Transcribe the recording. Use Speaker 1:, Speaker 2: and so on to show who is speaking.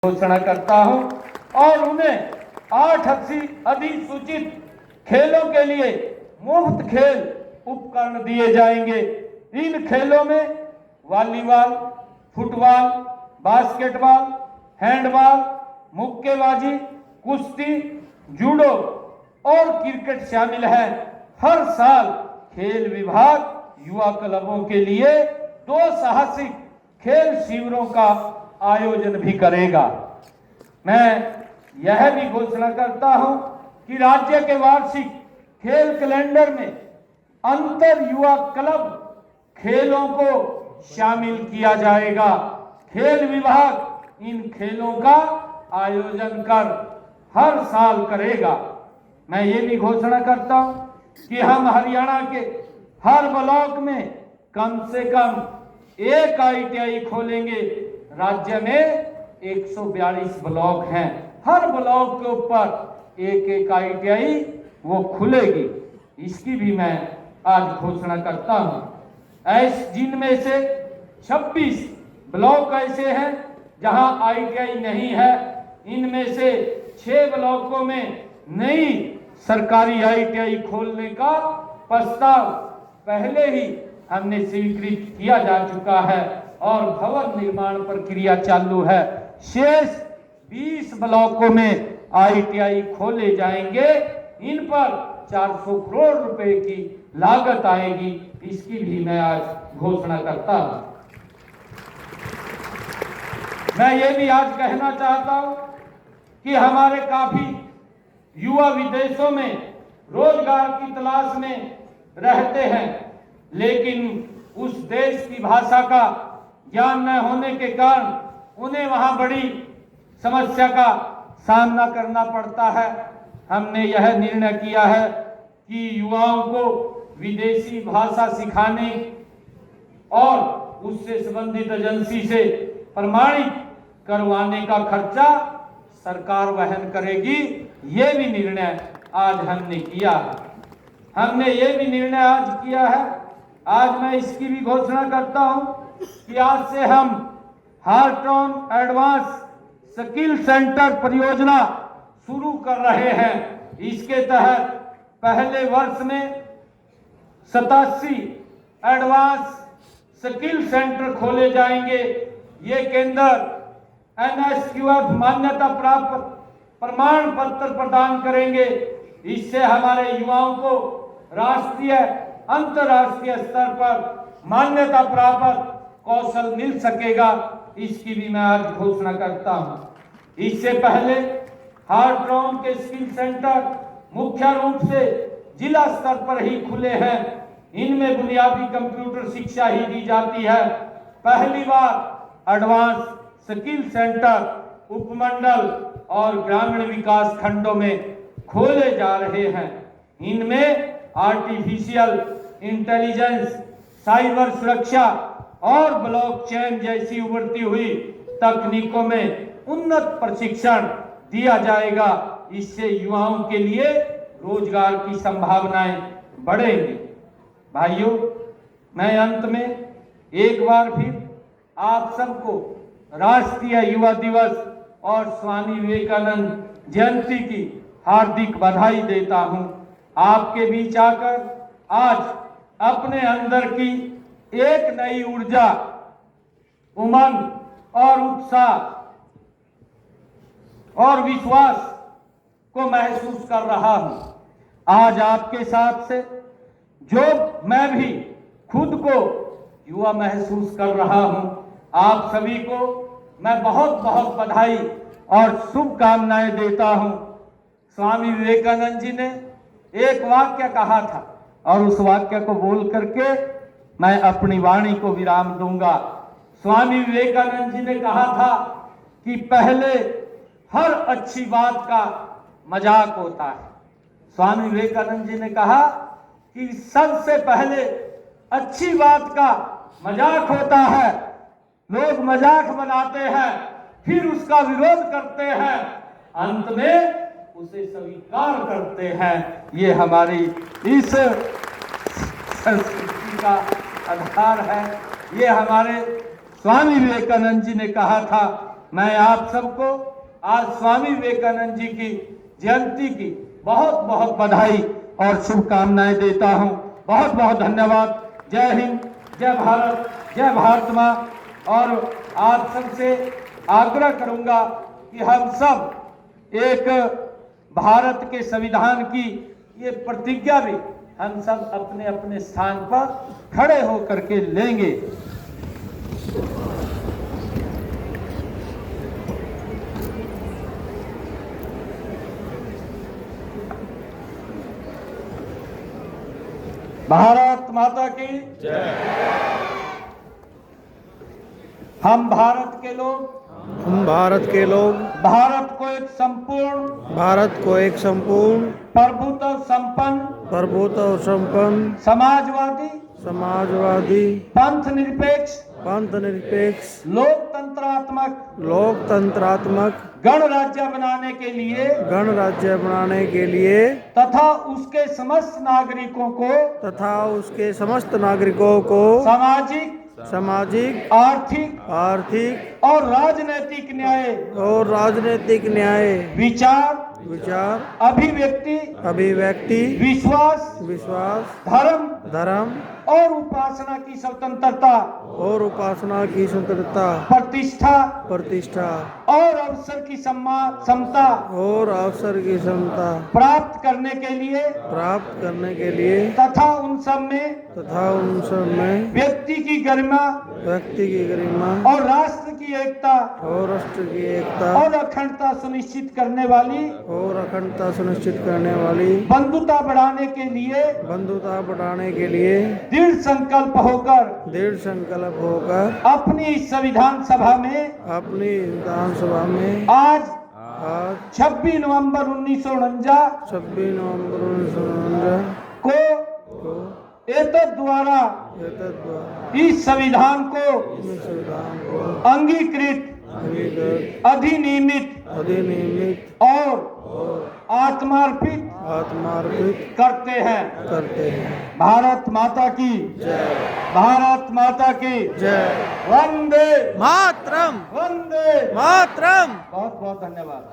Speaker 1: घोषणा करता हूं और उन्हें 8 अधिसूचित खेलों के लिए मुफ्त खेल उपकरण दिए जाएंगे। इन खेलों में वॉलीबॉल, फुटबॉल, बास्केटबॉल, हैंडबॉल, मुक्केबाजी, कुश्ती, जूडो और क्रिकेट शामिल है। हर साल खेल विभाग युवा क्लबों के लिए 2 साहसिक खेल शिविरों का आयोजन भी करेगा। मैं यह भी घोषणा करता हूं कि राज्य के वार्षिक खेल कैलेंडर में अंतर युवा क्लब खेलों को शामिल किया जाएगा। खेल विभाग इन खेलों का आयोजन कर हर साल करेगा। मैं ये भी घोषणा करता हूं कि हम हरियाणा के हर ब्लॉक में कम से कम एक ITI खोलेंगे। राज्य में 142 ब्लॉक हैं। हर ब्लॉक के ऊपर एक ITI वो खुलेगी। इसकी भी मैं आज घोषणा करता हूं। जिनमें से 26 ब्लॉक ऐसे हैं जहां ITI नहीं है। इनमें से 6 ब्लॉकों में नई सरकारी ITI खोलने का प्रस्ताव पहले ही हमने स्वीकृत किया जा चुका है और भवन निर्माण प्रक्रिया चालू है। शेष 20 ब्लॉकों में ITI खोले जाएंगे। इन पर 400 करोड़ रुपए की लागत आएगी। इसकी भी मैं आज घोषणा करता हूं। मैं ये भी आज कहना चाहता हूं कि हमारे काफी युवा विदेशों में रोजगार की तलाश में रहते हैं, लेकिन उस देश की भाषा का ज्ञान न होने के कारण उन्हें वहां बड़ी समस्या का सामना करना पड़ता है। हमने यह निर्णय किया है कि युवाओं को विदेशी भाषा सिखाने और उससे संबंधित एजेंसी से प्रमाणित करवाने का खर्चा सरकार वहन करेगी। ये भी निर्णय आज हमने किया है। हमने ये भी निर्णय आज किया है। आज मैं इसकी भी घोषणा करता हूं कि आज से हम हार्टन एडवांस स्किल सेंटर परियोजना शुरू कर रहे हैं। इसके तहत पहले वर्ष में 87 एडवांस स्किल सेंटर खोले जाएंगे। ये केंद्र NSQF मान्यता प्राप्त प्रमाण पत्र प्रदान करेंगे। इससे हमारे युवाओं को राष्ट्रीय अंतर्राष्ट्रीय स्तर पर मान्यता प्राप्त कौशल मिल सकेगा। इसकी भी मैं आज घोषणा करता हूं। इससे पहले हार्टन के स्किल सेंटर मुख्य रूप से जिला स्तर पर ही खुले हैं। इनमें बुनियादी कंप्यूटर शिक्षा ही दी जाती है। पहली बार एडवांस स्किल सेंटर उपमंडल और ग्रामीण विकास खंडों में खोले जा रहे हैं। इनमें आर्टिफिशियल इंटेलिजेंस, साइबर सुरक्षा और ब्लॉकचेन जैसी उभरती हुई तकनीकों में उन्नत प्रशिक्षण दिया जाएगा। इससे युवाओं के लिए रोजगार की संभावनाएं बढ़ेंगी। भाइयों, मैं अंत में एक बार फिर आप सबको राष्ट्रीय युवा दिवस और स्वामी विवेकानंद जयंती की हार्दिक बधाई देता हूं। आपके बीच आकर आज अपने अंदर की एक नई ऊर्जा, उमंग और उत्साह और विश्वास को महसूस कर रहा हूं। आज आपके साथ से जो मैं भी खुद को युवा महसूस कर रहा हूं। आप सभी को मैं बहुत बहुत बधाई और शुभकामनाएं देता हूं। स्वामी विवेकानंद जी ने एक वाक्य कहा था और उस वाक्य को बोल करके मैं अपनी वाणी को विराम दूंगा। स्वामी विवेकानंद जी ने कहा था कि पहले हर अच्छी बात का मजाक होता है। स्वामी विवेकानंद जी ने कहा कि सबसे पहले अच्छी बात का मजाक होता है। लोग मजाक बनाते हैं, फिर उसका विरोध करते हैं, अंत में उसे स्वीकार करते हैं। ये हमारी इस संस्कृति का आधार है। ये हमारे स्वामी विवेकानंद जी ने कहा था मैं आप सबको आज स्वामी विवेकानंद जी की जयंती की बहुत बहुत बधाई और शुभकामनाएं देता हूं। बहुत बहुत धन्यवाद। जय हिंद, जय भारत, जय भारत माँ। और आप सबसे आग्रह करूंगा कि हम सब एक भारत के संविधान की ये प्रतिज्ञा भी हम सब अपने अपने स्थान पर खड़े होकर के लेंगे। भारत माता की जय। हम भारत के लोग भारत को एक संपूर्ण प्रभुत्व संपन्न समाजवादी पंथ निरपेक्ष लोकतंत्रात्मक गणराज्य बनाने के लिए तथा उसके समस्त नागरिकों को सामाजिक आर्थिक और राजनीतिक न्याय विचार अभिव्यक्ति विश्वास धर्म और उपासना की स्वतंत्रता प्रतिष्ठा और अवसर की समता प्राप्त करने के लिए तथा उन सब में व्यक्ति की गरिमा और राष्ट्र की एकता और अखंडता सुनिश्चित करने वाली बंधुता बढ़ाने के लिए दृढ़ संकल्प होकर अपनी संविधान सभा में आज 26 नवंबर 1949 को एतद द्वारा इस संविधान को अंगीकृत अधिनियमित और आत्मार्पित करते हैं। भारत माता की जय। भारत माता की जय। वंदे मातरम। बहुत बहुत धन्यवाद।